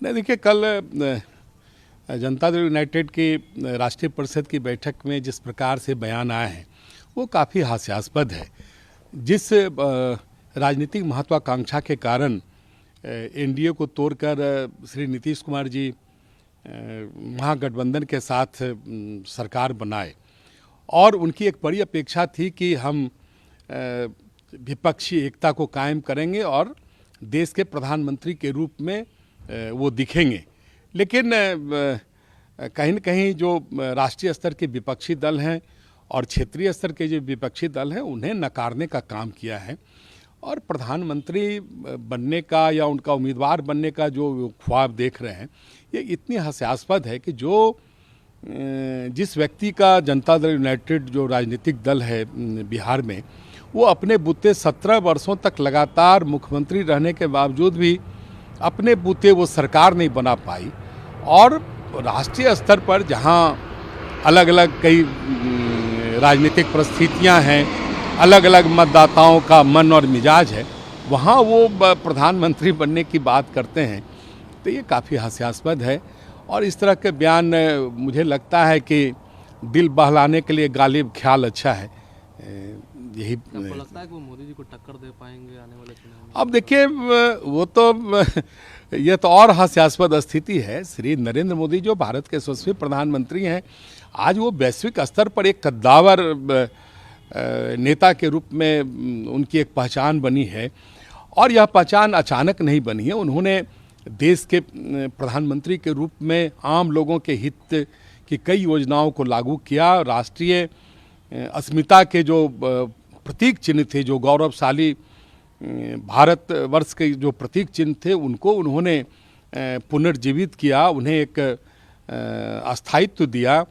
नहीं, देखिए कल जनता दल यूनाइटेड की राष्ट्रीय परिषद की बैठक में जिस प्रकार से बयान आए हैं वो काफ़ी हास्यास्पद है। जिस राजनीतिक महत्वाकांक्षा के कारण एनडीए को तोड़कर श्री नीतीश कुमार जी महागठबंधन के साथ सरकार बनाए और उनकी एक बड़ी अपेक्षा थी कि हम विपक्षी एकता को कायम करेंगे और देश के प्रधानमंत्री के रूप में वो दिखेंगे। लेकिन कहीं न कहीं जो राष्ट्रीय स्तर के विपक्षी दल हैं और क्षेत्रीय स्तर के जो विपक्षी दल हैं उन्हें नकारने का काम किया है और प्रधानमंत्री बनने का या उनका उम्मीदवार बनने का जो ख्वाब देख रहे हैं ये इतनी हास्यास्पद है कि जो जिस व्यक्ति का जनता दल यूनाइटेड जो राजनीतिक दल है बिहार में वो अपने बूते 17 वर्षों तक लगातार मुख्यमंत्री रहने के बावजूद भी अपने बूते वो सरकार नहीं बना पाई और राष्ट्रीय स्तर पर जहाँ अलग अलग कई राजनीतिक परिस्थितियाँ हैं, अलग अलग मतदाताओं का मन और मिजाज है, वहाँ वो प्रधानमंत्री बनने की बात करते हैं तो ये काफ़ी हास्यास्पद है। और इस तरह के बयान मुझे लगता है कि दिल बहलाने के लिए गालिब ख्याल अच्छा है। यही आपको लगता है कि वो मोदी जी को टक्कर दे पाएंगे आने वाले चुनाव में? अब देखिए वो तो ये तो और हास्यास्पद स्थिति है। श्री नरेंद्र मोदी जो भारत के यशस्वी प्रधानमंत्री हैं, आज वो वैश्विक स्तर पर एक कद्दावर नेता के रूप में उनकी एक पहचान बनी है और यह पहचान अचानक नहीं बनी है। उन्होंने देश के प्रधानमंत्री के रूप में आम लोगों के हित की कई योजनाओं को लागू किया। राष्ट्रीय अस्मिता के जो प्रतीक चिन्ह थे, जो गौरवशाली भारत वर्ष के जो प्रतीक चिन्ह थे उनको उन्होंने पुनर्जीवित किया, उन्हें एक अस्थायित्व दिया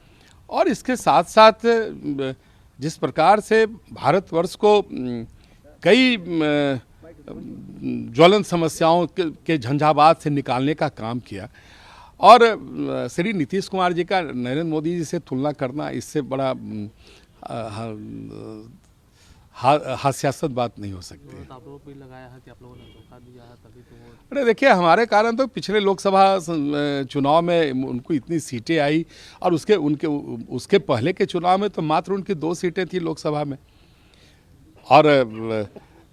और इसके साथ साथ जिस प्रकार से भारतवर्ष को कई ज्वलंत समस्याओं के झंझावात से निकालने का काम किया और श्री नीतीश कुमार जी का नरेंद्र मोदी जी से तुलना करना इससे बड़ा हास्यास्पद बात नहीं हो सकती है। आप लोगों को भी लगाया है कि आप लोगों ने धोखा दिया है तभी तो वो... अरे देखिए, हमारे कारण तो पिछले लोकसभा चुनाव में उनको इतनी सीटें आई और उसके पहले के चुनाव में तो मात्र उनकी 2 सीटें थी लोकसभा में और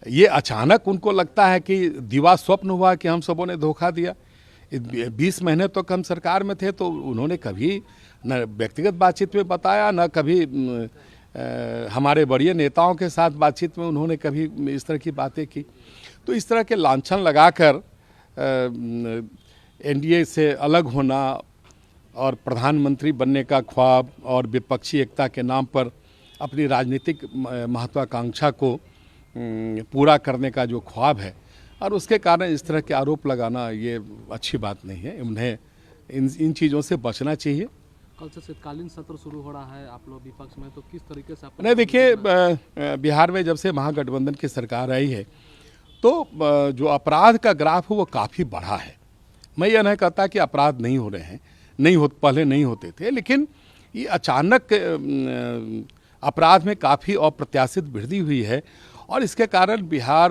ये अचानक उनको लगता है कि दिवा स्वप्न हुआ कि हम सबों ने धोखा दिया। 20 महीने तक हम सरकार में थे तो उन्होंने कभी न व्यक्तिगत बातचीत में बताया, न कभी हमारे बड़े नेताओं के साथ बातचीत में उन्होंने कभी इस तरह की बातें की। तो इस तरह के लांछन लगाकर एनडीए से अलग होना और प्रधानमंत्री बनने का ख्वाब और विपक्षी एकता के नाम पर अपनी राजनीतिक महत्वाकांक्षा को पूरा करने का जो ख्वाब है और उसके कारण इस तरह के आरोप लगाना ये अच्छी बात नहीं है। उन्हें इन चीज़ों से बचना चाहिए। कल से शीतकालीन सत्र शुरू हो रहा है, आप लोग विपक्ष में, तो किस तरीके से आप... नहीं, देखिए बिहार में जब से महागठबंधन की सरकार आई है तो जो अपराध का ग्राफ है वो काफ़ी बढ़ा है। मैं ये नहीं कहता कि अपराध नहीं हो रहे हैं, पहले नहीं होते थे, लेकिन ये अचानक अपराध में काफ़ी अप्रत्याशित वृद्धि हुई है और इसके कारण बिहार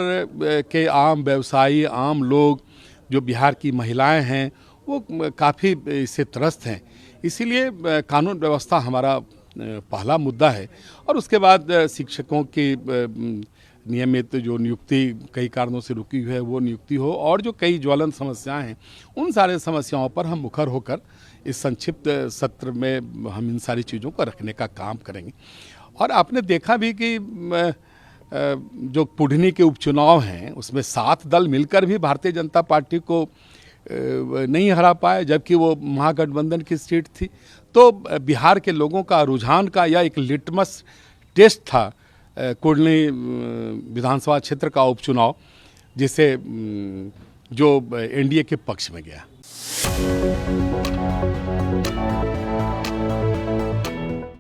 के आम व्यवसायी, आम लोग, जो बिहार की महिलाएं हैं वो काफ़ी इससे त्रस्त हैं। इसीलिए कानून व्यवस्था हमारा पहला मुद्दा है और उसके बाद शिक्षकों की नियमित जो नियुक्ति कई कारणों से रुकी हुई है वो नियुक्ति हो और जो कई ज्वलंत समस्याएं हैं उन सारे समस्याओं पर हम मुखर होकर इस संक्षिप्त सत्र में हम इन सारी चीज़ों को रखने का काम करेंगे। और आपने देखा भी कि जो पुढ़नी के उपचुनाव हैं उसमें 7 दल मिलकर भी भारतीय जनता पार्टी को नहीं हरा पाए, जबकि वो महागठबंधन की सीट थी। तो बिहार के लोगों का रुझान का यह एक लिटमस टेस्ट था कुढ़नी विधानसभा क्षेत्र का उपचुनाव, जिसे जो एनडीए के पक्ष में गया।